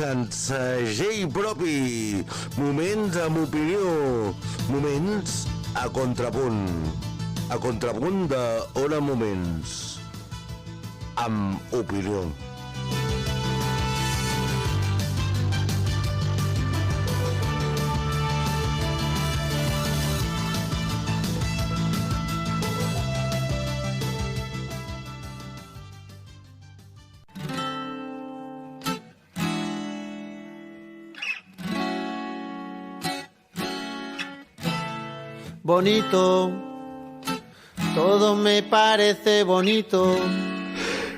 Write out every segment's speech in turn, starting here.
en segell propi, moments amb opinió, moments a contrapunt de Ona Moments, amb opinió. Bonito, todo me parece bonito.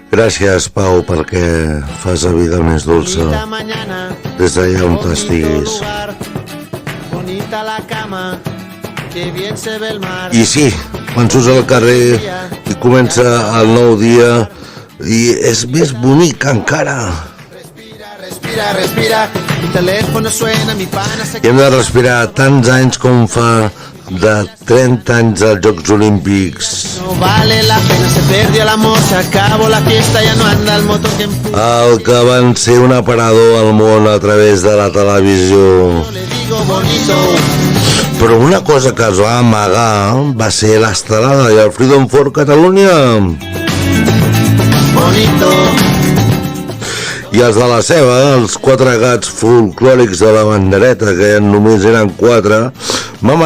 Gràcies, Pau, perquè fas la vida més dolça des d'allà on estiguis. Bonita la cama, que bien se ve el mar. I sí, quan surts al carrer i comença el nou dia i és més bonic encara. Respira, respira, mi teléfono suena, mi pana se... I hem de respirar tants anys com fa de 30 anys als Jocs Olímpics. No vale la pena, se perdió el amor, se acabó la fiesta, ya no anda el motor que empuja. El que van ser un aparador al món a través de la televisió. Le digo bonito. Però una cosa que es va amagar va ser l'estelada i el Freedom for Catalunya. Bonito. I els de la Ceba, els 4 gats folclòrics de la bandereta, que només eren 4, van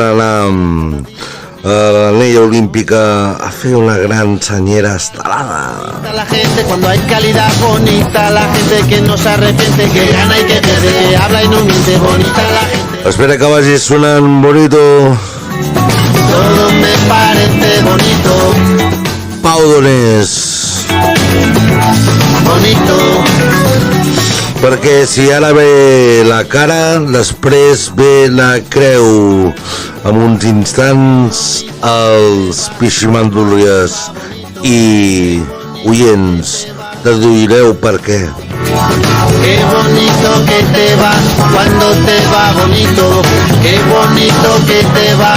anar a l'anella olímpica a fer una gran senyera estelada. La gente cuando hay calidad, bonita la gente que no se arrepiente, que gana y que pierde, que habla y no miente, bonita la gente. Espera que vagi sonant bonito. Todo me parece bonito. Pau Donés. Bonito. Perquè si ara ve la cara, després ve la creu. En uns instants, els piximandúries i oients deduireu per què. Qué bonito que te va cuando te va bonito. Qué bonito que te va.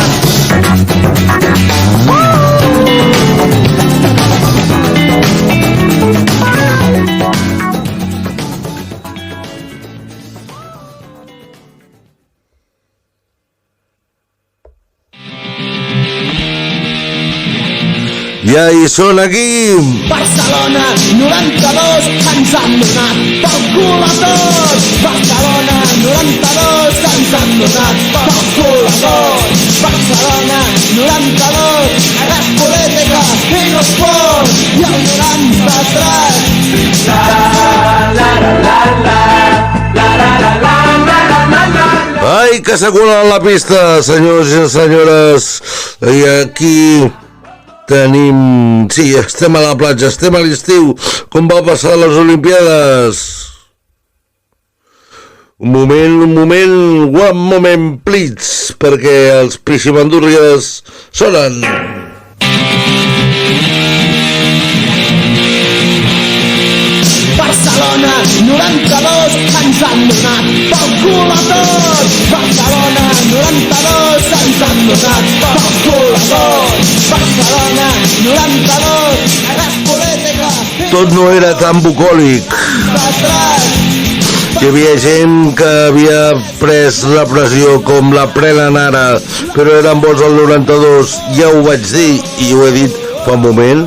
Ja hi són aquí! Barcelona 92 ens han donat pel cul a tots. Barcelona 92 ens han donat pel cul a tots. Barcelona 92 és política i no esport. I el 93 Ai, que s'aculen la pista, senyors i senyores. I aquí tenim... Sí, estem a la platja, estem a l'estiu, com va passar a les Olimpiades. Un moment, please, perquè els piximandúries sonen. Barcelona 92 ens han donat pel cul a tots. Barcelona 92 ens han donat pel cul a tots. Barcelona 92 és política. Tot no era tan bucòlic. Hi havia gent que havia pres la pressió com la prenen ara, però eren bons al 92, ja ho vaig dir i ho he dit fa un moment.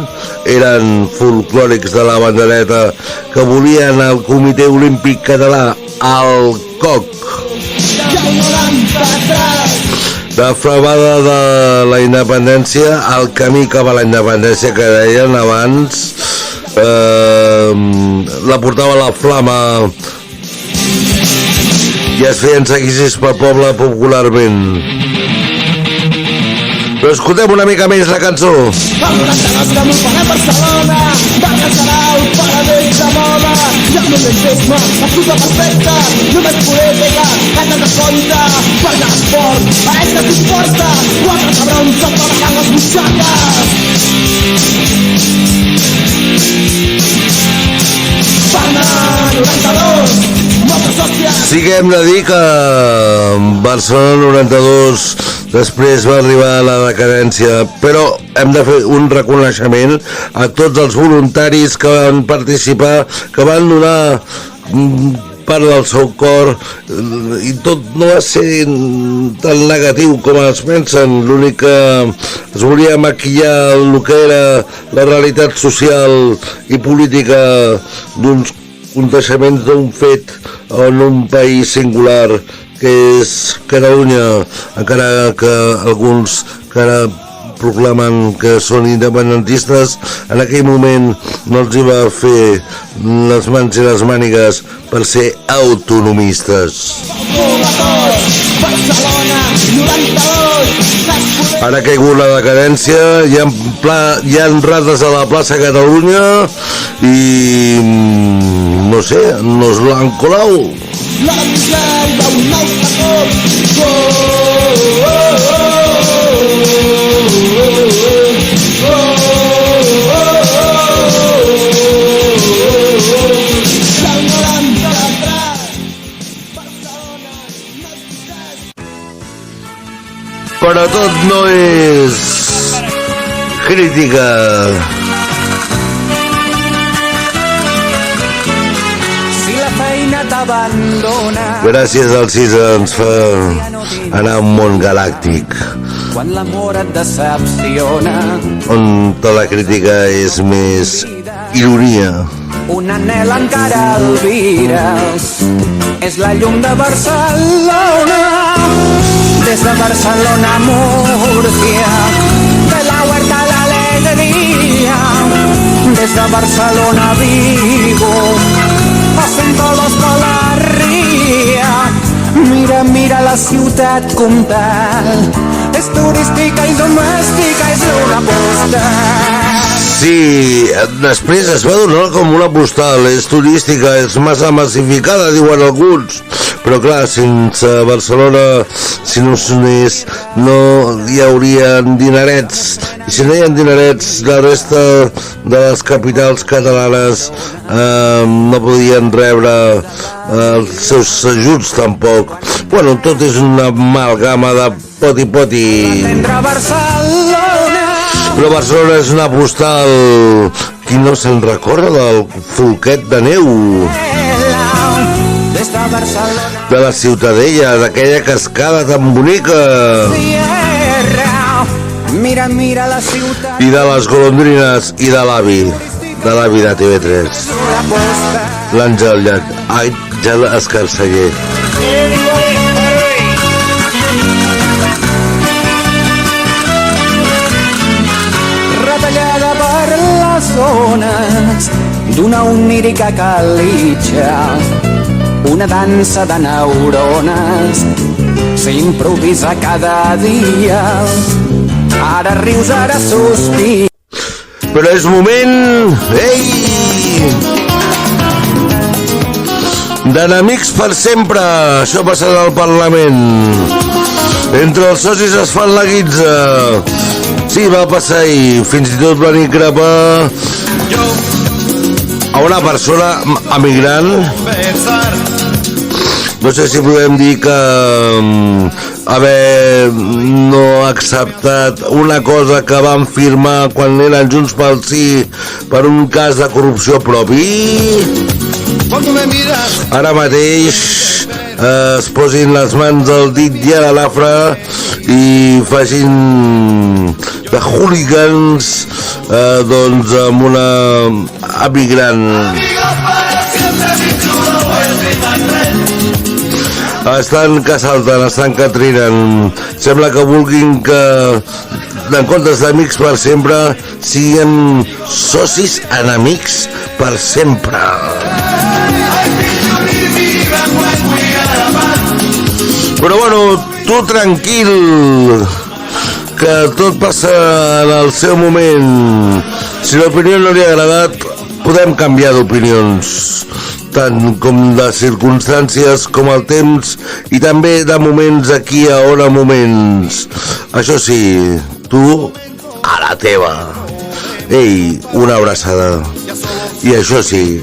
Eren folclòrics de la bandereta que volien el Comitè Olímpic Català al COC. Defraudada de la independència, el camí cap a la independència que deien abans, la portava la flama i es feien seguicis pel poble popularment. Però escoltem una mica més la cançó. El 92 que m'ofega Barcelona, Barca serà el paradís de moda. I el momentisme, la puta perfecta, només política, has de compte, per l'esport, a ells que t'importa, 4 cabrons sota la cama les butxaques. Barna 92, moltes hòsties. Sí que hem de dir que Barcelona 92 després va arribar la decadència, però hem de fer un reconeixement a tots els voluntaris que van participar, que van donar part del seu cor, i tot no va ser tan negatiu com es pensen. L'únic que es volia maquillar el que era la realitat social i política d'uns aconteixements d'un fet en un país singular que és Catalunya, encara que alguns que ara proclamen que són independentistes, en aquell moment no els hi va fer les mans i les mànigues per ser autonomistes. Ara ha caigut la decadència, hi ha rates a la plaça Catalunya i no sé, nos lo han colado. Però tot no és crítica. Si la feina t'abandona, Gràcies al CISA ens fa anar a un món galàctic, quan l'amor et decepciona, on tota la crítica és més ironia. un anhel encara albires, és la llum de Barcelona, des de Barcelona a Múrcia, de la huerta a l'alegria, des de Barcelona a Vigo, passant l'Osca a la Ria. Mira, mira la ciutat comtal, és turística i domèstica, és una postal. Sí, després es va donar com una postal, és turística, és massa massificada, diuen alguns, però clar, sense Barcelona, si no sonés, no hi hauria dinerets, i si no hi ha dinerets, la resta de les capitals catalanes no podien rebre els seus ajuts tampoc. Bueno, tot és una amalgama de poti-poti. Però Barcelona és una postal, qui no se'n recorda del folquet de neu, de la Ciutadella, d'aquella cascada tan bonica, i de les golondrines, i de l'avi de TV3, l'Àngel Escarceller. Retallada per les zones d'una onírica calitja, una dansa de neurones s'improvisa cada dia, ara rius, ara sospires. Però és moment, d'enemics per sempre. Això passarà al Parlament. Entre els socis es fan la guitza. Sí, va passar ahir. Fins i tot van increpar a una persona emigrant. No sé si podem dir que haver no acceptat una cosa que van firmar quan eren Junts pel Sí per un cas de corrupció propi. Ara mateix es posin les mans al dit i a la nafra i facin de hooligans doncs amb una emigrant. Estan que salten, estan que trinen. Sembla que vulguin que, en comptes d'amics per sempre, siguin socis enemics per sempre. Però bueno, tu tranquil, que tot passa en el seu moment. Si l'opinió no li ha agradat, podem canviar d'opinions, tant com de circumstàncies com el temps, i també de moments aquí a hora moments. Això sí, tu a la teva. Ei, una abraçada. I això sí,